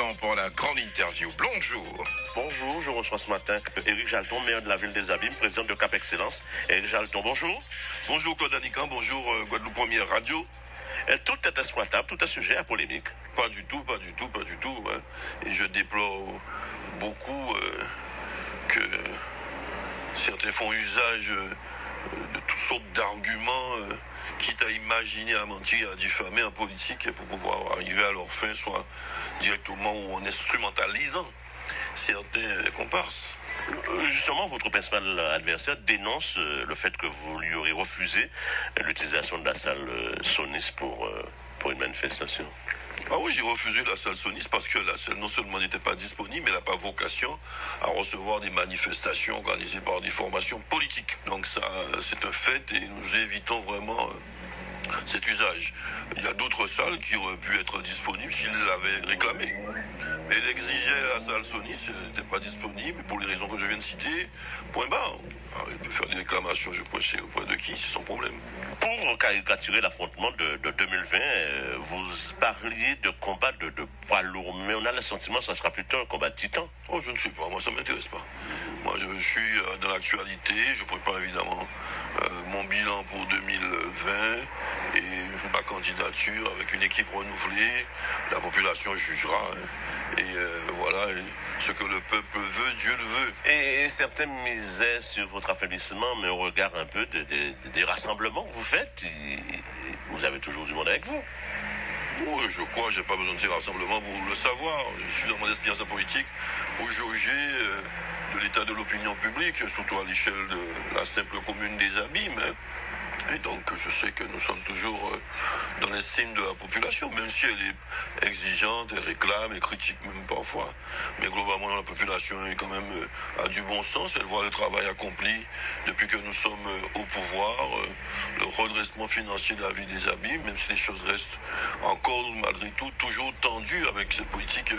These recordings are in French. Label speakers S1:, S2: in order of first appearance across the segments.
S1: temps pour la grande interview. Bonjour.
S2: Bonjour, je reçois ce matin Éric Jalton, maire de la ville des Abîmes, président de Cap Excellence. Éric Jalton, bonjour.
S3: Bonjour Claude Anican, bonjour Guadeloupe Première Radio.
S2: Tout est exploitable, tout est sujet à polémique.
S3: Pas du tout. Hein. Et je déplore beaucoup que certains font usage de toutes sortes d'arguments, quitte à imaginer, à mentir, à diffamer en politique pour pouvoir arriver à leur fin, soit directement ou en instrumentalisant certains comparses.
S2: Justement, votre principal adversaire dénonce le fait que vous lui aurez refusé l'utilisation de la salle Sonis pour une manifestation.
S3: Ah oui, j'ai refusé la salle Sonis parce que la salle non seulement n'était pas disponible, mais elle n'a pas vocation à recevoir des manifestations organisées par des formations politiques. Donc ça, c'est un fait et nous évitons vraiment cet usage. Il y a d'autres salles qui auraient pu être disponibles s'ils l'avaient réclamé. Elle exigeait la salle Sonis, elle n'était pas disponible pour les raisons que je viens de citer. Point barre. Alors, il peut faire des réclamations, je sais auprès de qui, c'est son problème.
S2: Pour caricaturer l'affrontement de 2020, vous parliez de combat de poids lourds, mais on a le sentiment que ça sera plutôt un combat de titan.
S3: Oh, je ne sais pas, moi ça ne m'intéresse pas. Moi je suis dans l'actualité, je prépare évidemment mon bilan pour 2020 et ma candidature avec une équipe renouvelée. La population jugera. Et voilà, ce que le peuple veut, Dieu le veut.
S2: Et certains misaient sur votre affaiblissement, mais au regard un peu des rassemblements que vous faites, vous avez toujours du monde avec vous.
S3: Oui, je crois, j'ai pas besoin de ces rassemblements pour le savoir. Je suis dans mon expérience politique pour jauger de l'état de l'opinion publique, surtout à l'échelle de la simple commune des Abîmes. Et donc je sais que nous sommes toujours dans l'estime de la population, même si elle est exigeante, elle réclame, elle critique même parfois. Mais globalement, la population est quand même a du bon sens, elle voit le travail accompli depuis que nous sommes au pouvoir, le redressement financier de la vie des Abîmes, même si les choses restent encore malgré tout toujours tendues avec cette politique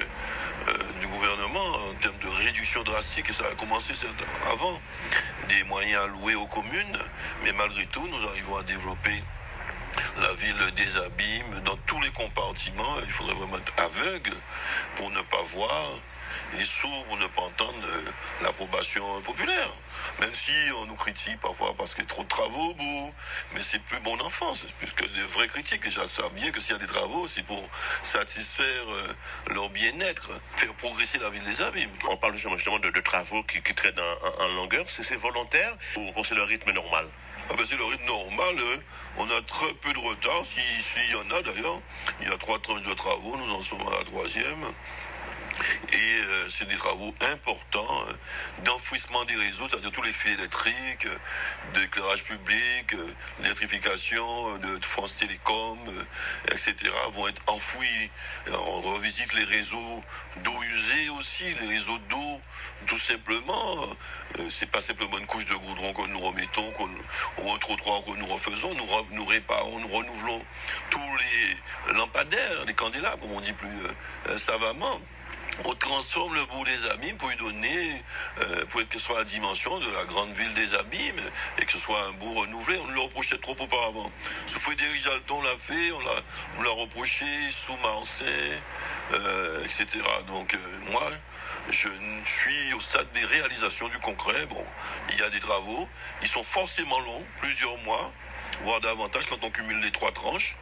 S3: du gouvernement en termes de réduction drastique, et ça a commencé avant, des moyens alloués aux communes, mais malgré tout, nous arrivons à développer la ville des Abîmes dans tous les compartiments. Il faudrait vraiment être aveugle pour ne pas voir et sourd pour ne pas entendre l'approbation populaire. Même si on nous critique parfois parce qu'il y a trop de travaux, mais c'est plus bon enfant, c'est plus que des vraies critiques. Et j'espère bien que s'il y a des travaux, c'est pour satisfaire leur bien-être, faire progresser la ville des Abîmes.
S2: On parle justement de travaux qui traînent en longueur, c'est volontaire ou c'est le rythme normal?
S3: C'est le rythme normal, hein. On a très peu de retard, s'il y en a d'ailleurs. Il y a 3 tranches de travaux, nous en sommes à la 3e. Et c'est des travaux importants d'enfouissement des réseaux, c'est-à-dire tous les fils électriques, d'éclairage public, d'électrification de France Télécom, etc. vont être enfouis. On revisite les réseaux d'eau usée aussi, les réseaux d'eau, tout simplement. C'est pas simplement une couche de goudron que nous remettons, un trottoir que nous refaisons, nous réparons, nous renouvelons tous les lampadaires, les candélabres, comme on dit plus savamment. On transforme le bourg des Abîmes pour lui donner, pour que ce soit la dimension de la grande ville des Abîmes et que ce soit un bourg renouvelé. On nous l'a reproché trop auparavant. Sous Frédéric Jalton l'a fait, on l'a reproché, sous Marcin, etc. Donc moi, je suis au stade des réalisations du concret. Bon, il y a des travaux, ils sont forcément longs, plusieurs mois, voire davantage quand on cumule les 3 tranches.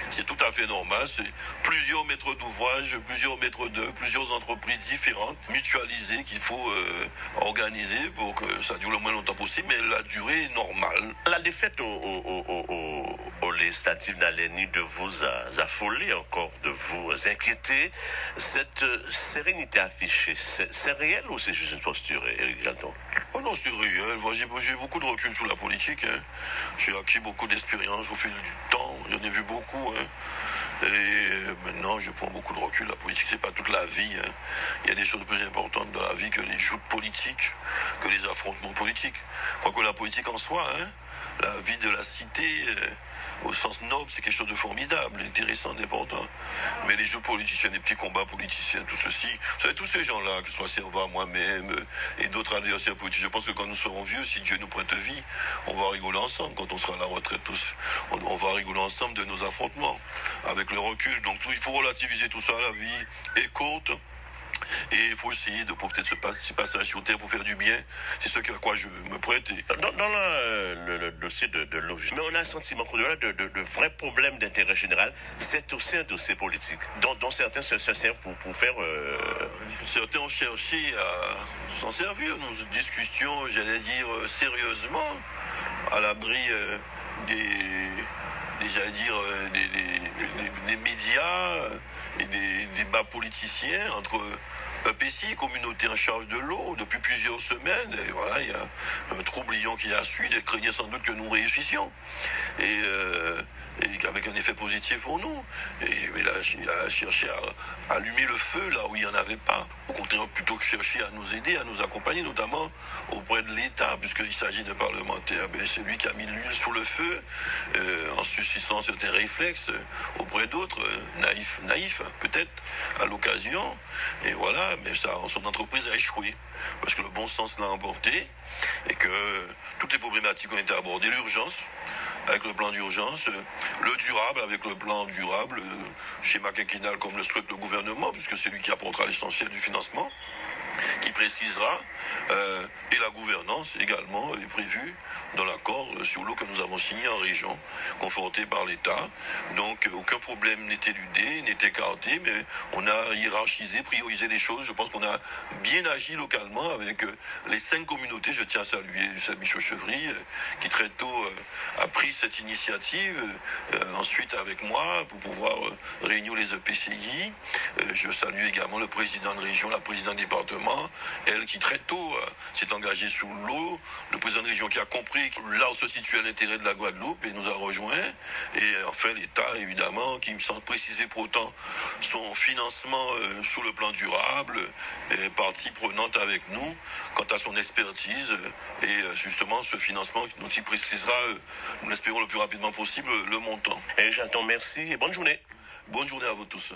S3: C'est tout à fait normal, c'est plusieurs maîtres d'ouvrage, plusieurs maîtres d'œuvre, plusieurs entreprises différentes, mutualisées qu'il faut organiser pour que ça dure le moins longtemps possible, mais la durée est normale.
S2: La défaite aux législatives n'allait ni de vous affoler, encore de vous inquiéter. Cette sérénité affichée, c'est réel ou c'est juste une posture, Éric Jalton?
S3: Oh non, c'est réel. Moi, j'ai beaucoup de recul sur la politique. Hein. J'ai acquis beaucoup d'expérience au fil du temps. J'en ai vu beaucoup. Hein. Et maintenant, je prends beaucoup de recul. La politique, c'est pas toute la vie. Hein. Il y a des choses plus importantes dans la vie que les joutes politiques, que les affrontements politiques. Quoique la politique en soi, hein, la vie de la cité, au sens noble, c'est quelque chose de formidable, intéressant, d'important. Mais les jeux politiciens, les petits combats politiciens, tout ceci, vous savez, tous ces gens-là, que ce soit Servat, moi-même et d'autres adversaires politiques, je pense que quand nous serons vieux, si Dieu nous prête vie, on va rigoler ensemble. Quand on sera à la retraite tous, on va rigoler ensemble de nos affrontements, avec le recul. Donc il faut relativiser tout ça, la vie est courte. Et il faut essayer de profiter de ce passage sur Terre pour faire du bien. C'est ce à quoi je me prête.
S2: Dans le dossier de l'OGC, mais on a un sentiment qu'au-delà de vrais problèmes d'intérêt général, c'est aussi un dossier politique, dont certains se servent pour faire...
S3: Certains ont cherché à s'en servir. Nous discutions, j'allais dire, sérieusement, à l'abri des médias et des débats politiciens entre EPCI, communauté en charge de l'eau, depuis plusieurs semaines. Et voilà, il y a un troublion qui a suivi. Ils craignaient sans doute que nous réussissions. Et avec un effet positif pour nous. Mais là, il a cherché à allumer le feu là où il n'y en avait pas. Au contraire, plutôt que chercher à nous aider, à nous accompagner, notamment auprès de l'État, puisqu'il s'agit de parlementaires. C'est lui qui a mis l'huile sur le feu, en suscitant certains réflexes auprès d'autres, naïfs peut-être, à l'occasion. Et voilà, mais ça, son entreprise a échoué, parce que le bon sens l'a emporté, et que toutes les problématiques ont été abordées, l'urgence, avec le plan d'urgence, le durable avec le plan durable, schéma quinquennal comme le souhaite le gouvernement, puisque c'est lui qui apportera l'essentiel du financement, qui précisera, et la gouvernance également est prévue dans l'accord sur l'eau que nous avons signé en région, conforté par l'État. Donc aucun problème n'est éludé, n'est écarté, mais on a hiérarchisé, priorisé les choses. Je pense qu'on a bien agi localement avec les 5 communautés. Je tiens à saluer Michel Chevry, qui très tôt a pris cette initiative, ensuite avec moi, pour pouvoir réunir les EPCI. Je salue également le président de région, la présidente département, elle qui très tôt s'est engagée sur l'eau, le président de région qui a compris là où se situait l'intérêt de la Guadeloupe et nous a rejoints, et enfin l'État évidemment qui me semble préciser pour autant son financement sur le plan durable, partie prenante avec nous quant à son expertise et justement ce financement dont il précisera, nous l'espérons le plus rapidement possible, le montant.
S2: Et j'attends, merci et bonne journée.
S3: Bonne journée à vous tous.